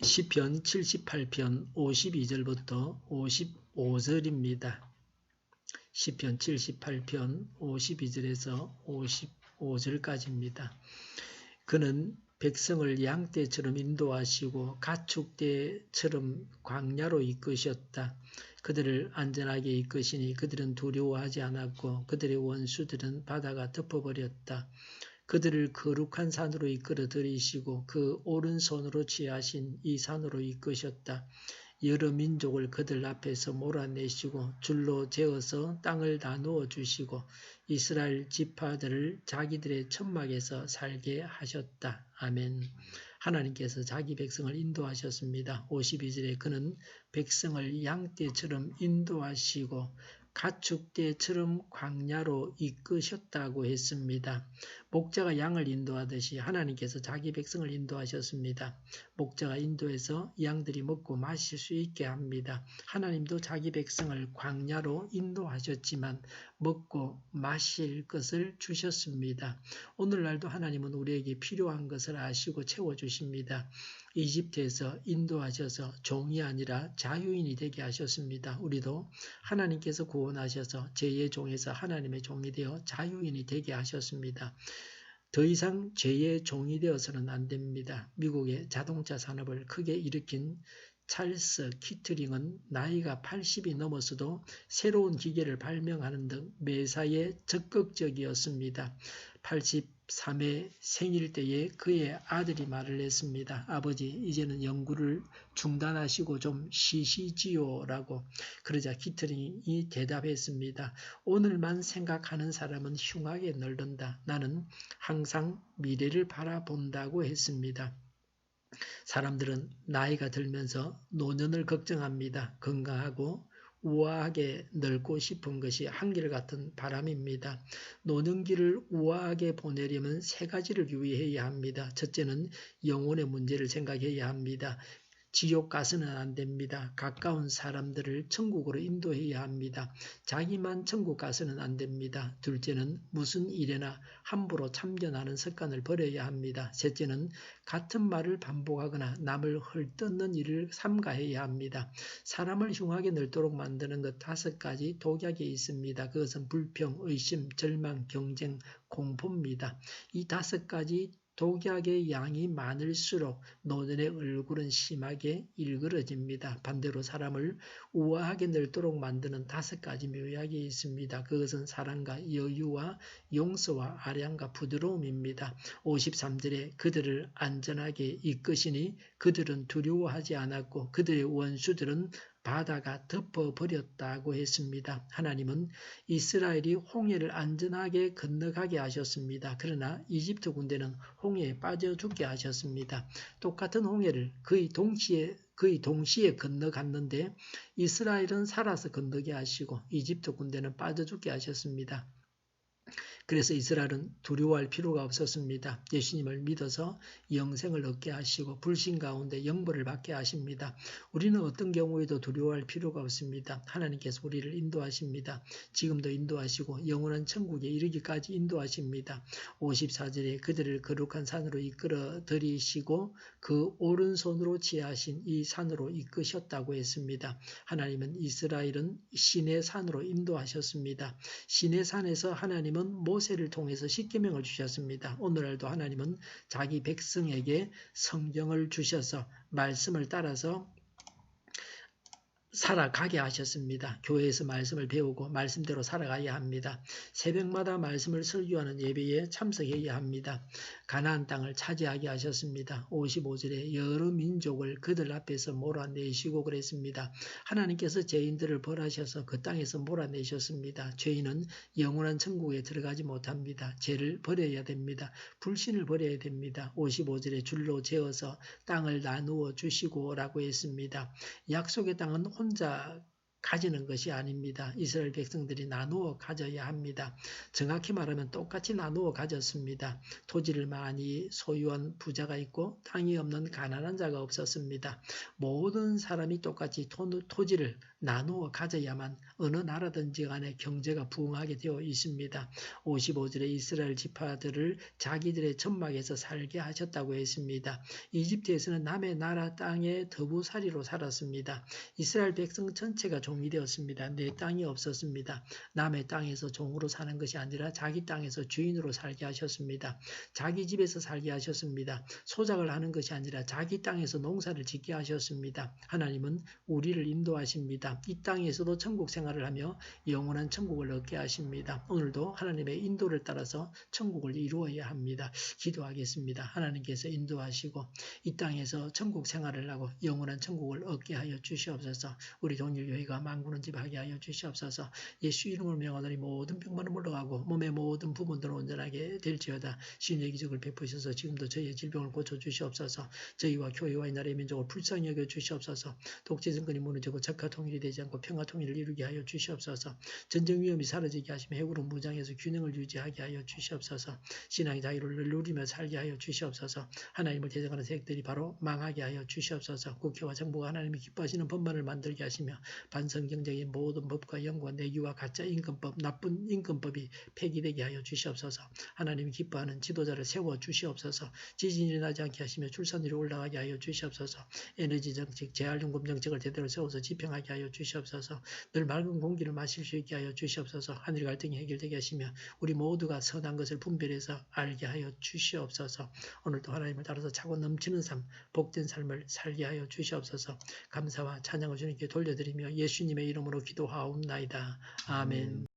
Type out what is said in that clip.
시편 78편 52절부터 55절입니다. 시편 78편 52절에서 55절까지입니다. 그는 백성을 양떼처럼 인도하시고 가축떼처럼 광야로 이끄셨다. 그들을 안전하게 이끄시니 그들은 두려워하지 않았고 그들의 원수들은 바다가 덮어버렸다. 그들을 거룩한 산으로 이끌어 들이시고 그 오른손으로 취하신 이 산으로 이끄셨다. 여러 민족을 그들 앞에서 몰아내시고 줄로 재어서 땅을 나누어 주시고 이스라엘 지파들을 자기들의 천막에서 살게 하셨다. 아멘. 하나님께서 자기 백성을 인도하셨습니다. 52절에 그는 백성을 양떼처럼 인도하시고 가축떼처럼 광야로 이끄셨다고 했습니다. 목자가 양을 인도하듯이 하나님께서 자기 백성을 인도하셨습니다. 목자가 인도해서 양들이 먹고 마실 수 있게 합니다. 하나님도 자기 백성을 광야로 인도하셨지만 먹고 마실 것을 주셨습니다. 오늘날도 하나님은 우리에게 필요한 것을 아시고 채워주십니다. 이집트에서 인도하셔서 종이 아니라 자유인이 되게 하셨습니다. 우리도 하나님께서 구원하셔서 죄의 종에서 하나님의 종이 되어 자유인이 되게 하셨습니다. 더 이상 죄의 종이 되어서는 안 됩니다. 미국의 자동차 산업을 크게 일으킨 찰스 키트링은 나이가 80이 넘어서도 새로운 기계를 발명하는 등 매사에 적극적이었습니다. 83회 생일 때에 그의 아들이 말을 했습니다. 아버지, 이제는 연구를 중단하시고 좀 쉬시지요 라고. 그러자 키트링이 대답했습니다. 오늘만 생각하는 사람은 흉하게 널른다. 나는 항상 미래를 바라본다고 했습니다. 사람들은 나이가 들면서 노년을 걱정합니다. 건강하고 우아하게 늙고 싶은 것이 한결같은 바람입니다. 노년기를 우아하게 보내려면 세 가지를 유의해야 합니다. 첫째는 영혼의 문제를 생각해야 합니다. 지옥 가서는 안 됩니다. 가까운 사람들을 천국으로 인도해야 합니다. 자기만 천국 가서는 안 됩니다. 둘째는 무슨 일에나 함부로 참견하는 습관을 버려야 합니다. 셋째는 같은 말을 반복하거나 남을 헐뜯는 일을 삼가해야 합니다. 사람을 흉하게 늙도록 만드는 것 5가지 독약이 있습니다. 그것은 불평, 의심, 절망, 경쟁, 공포입니다. 이 5가지 독약의 양이 많을수록 노년의 얼굴은 심하게 일그러집니다. 반대로 사람을 우아하게 늙도록 만드는 5가지 묘약이 있습니다. 그것은 사랑과 여유와 용서와 아량과 부드러움입니다. 53절에 그들을 안전하게 이끄시니 그들은 두려워하지 않았고 그들의 원수들은 바다가 덮어버렸다고 했습니다. 하나님은 이스라엘이 홍해를 안전하게 건너가게 하셨습니다. 그러나 이집트 군대는 홍해에 빠져 죽게 하셨습니다. 똑같은 홍해를 거의 동시에 건너갔는데 이스라엘은 살아서 건너게 하시고 이집트 군대는 빠져 죽게 하셨습니다. 그래서 이스라엘은 두려워할 필요가 없었습니다. 예수님을 믿어서 영생을 얻게 하시고 불신 가운데 영벌을 받게 하십니다. 우리는 어떤 경우에도 두려워할 필요가 없습니다. 하나님께서 우리를 인도하십니다. 지금도 인도하시고 영원한 천국에 이르기까지 인도하십니다. 54절에 그들을 거룩한 산으로 이끌어 들이시고 그 오른손으로 취하신 이 산으로 이끄셨다고 했습니다. 하나님은 이스라엘은 시내 산으로 인도하셨습니다. 시내 산에서 하나님은 모세를 통해서 십계명을 주셨습니다. 오늘날도 하나님은 자기 백성에게 성경을 주셔서 말씀을 따라서 살아가게 하셨습니다. 교회에서 말씀을 배우고 말씀대로 살아가야 합니다. 새벽마다 말씀을 설교하는 예배에 참석해야 합니다. 가나안 땅을 차지하게 하셨습니다. 55절에 여러 민족을 그들 앞에서 몰아내시고 그랬습니다. 하나님께서 죄인들을 벌하셔서 그 땅에서 몰아내셨습니다. 죄인은 영원한 천국에 들어가지 못합니다. 죄를 버려야 됩니다. 불신을 버려야 됩니다. 55절에 줄로 재어서 땅을 나누어 주시고 라고 했습니다. 약속의 땅은 혼자 가지는 것이 아닙니다. 이스라엘 백성들이 나누어 가져야 합니다. 정확히 말하면 똑같이 나누어 가졌습니다. 토지를 많이 소유한 부자가 있고 땅이 없는 가난한 자가 없었습니다. 모든 사람이 똑같이 토지를 나누어 가져야만 어느 나라든지 간에 경제가 부흥하게 되어 있습니다. 55절에 이스라엘 지파들을 자기들의 천막에서 살게 하셨다고 했습니다. 이집트에서는 남의 나라 땅에 더부살이로 살았습니다. 이스라엘 백성 전체가 종이 되었습니다. 내 땅이 없었습니다. 남의 땅에서 종으로 사는 것이 아니라 자기 땅에서 주인으로 살게 하셨습니다. 자기 집에서 살게 하셨습니다. 소작을 하는 것이 아니라 자기 땅에서 농사를 짓게 하셨습니다. 하나님은 우리를 인도하십니다. 이 땅에서도 천국 생활을 하며 영원한 천국을 얻게 하십니다. 오늘도 하나님의 인도를 따라서 천국을 이루어야 합니다. 기도하겠습니다. 하나님께서 인도하시고 이 땅에서 천국 생활을 하고 영원한 천국을 얻게 하여 주시옵소서. 우리 동일교회가 만군을 집하게 하여 주시옵소서. 예수 이름을 명하노니 모든 병만은 물러가고 몸의 모든 부분들은 온전하게 될지어다. 신의 기적을 베푸셔서 지금도 저희의 질병을 고쳐주시옵소서. 저희와 교회와 이 나라의 민족을 불쌍히 여겨 주시옵소서. 독재 정권이 무너지고 적화 통일이 되지 않고 평화 통일을 이루게 하여 주시옵소서. 전쟁 위험이 사라지게 하시며 해구로 무장해서 균형을 유지하게 하여 주시옵소서. 신앙의 자유를 누리며 살게 하여 주시옵소서. 하나님을 대적하는 세력들이 바로 망하게 하여 주시옵소서. 국회와 정부가 하나님이 기뻐하시는 법만을 만들게 하시며 반성경적인 모든 법과 영과 내규와 가짜 임금법, 나쁜 임금법이 폐기되게 하여 주시옵소서. 하나님이 기뻐하는 지도자를 세워 주시옵소서. 지진이 일어나지 않게 하시며 출산율이 올라가게 하여 주시옵소서. 에너지 정책, 재활용금 정책을 제대로 세워서 집행하게 하여 주시옵소서. 늘 맑은 공기를 마실 수 있게 하여 주시옵소서. 하늘 갈등이 해결되게 하시며 우리 모두가 선한 것을 분별해서 알게 하여 주시옵소서. 오늘도 하나님을 따라서 차고 넘치는 삶, 복된 삶을 살게 하여 주시옵소서. 감사와 찬양을 주님께 돌려드리며 예수님의 이름으로 기도하옵나이다. 아멘.